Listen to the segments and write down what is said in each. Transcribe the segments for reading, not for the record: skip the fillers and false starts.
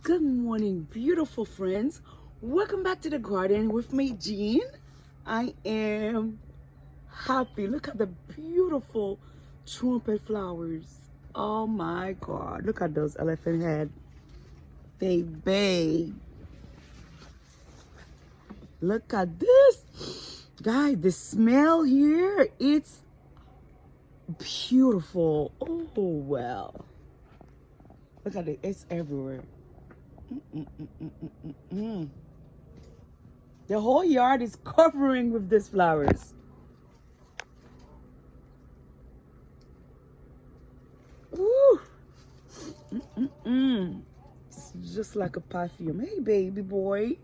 Good morning, beautiful friends. Welcome back to the garden with me, Jean. I am happy. Look at the beautiful trumpet flowers. Oh my God. Look at those elephant head. Baby. Look at this. Guys, the smell here, it's beautiful. Oh, well. Look at it. It's everywhere. The whole yard is covering with these flowers. Ooh. It's just like a perfume. Hey, baby boy.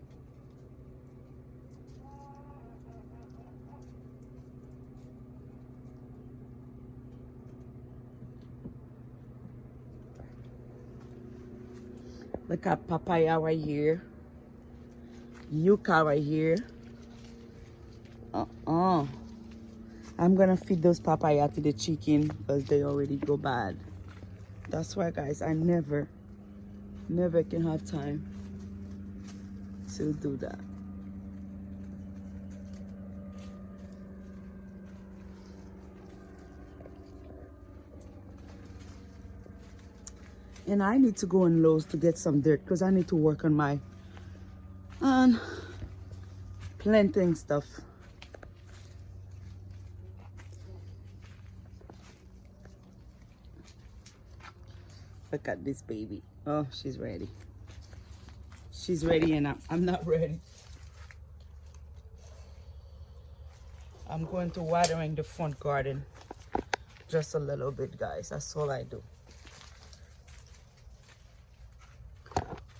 Look at papaya right here. Yucca right here. I'm gonna feed those papaya to the chicken because they already go bad. That's why, guys, I never can have time to do that. And I need to go on Lowe's to get some dirt because I need to work on my planting stuff. Look at this baby. Oh, she's ready. She's ready and I'm not ready. I'm going to watering the front garden just a little bit, guys. That's all I do.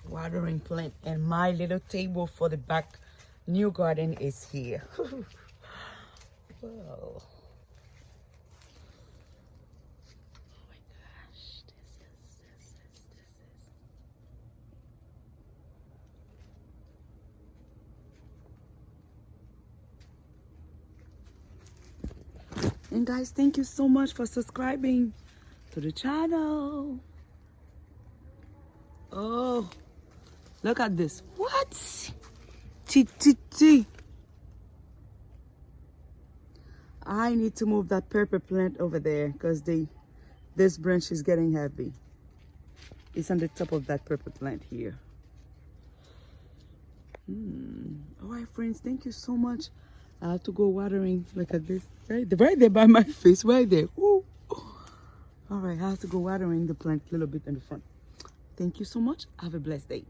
Watering plant, and my little table for the back new garden is here. Whoa. Oh my gosh, this is. And guys, thank you so much for subscribing to the channel. Oh, look at this. What? I need to move that pepper plant over there because this branch is getting heavy. It's on the top of that pepper plant here. All right, friends, thank you so much. I have to go watering. Look at this. Right there by my face, right there. Ooh. All right, I have to go watering the plant a little bit in the front. Thank you so much. Have a blessed day.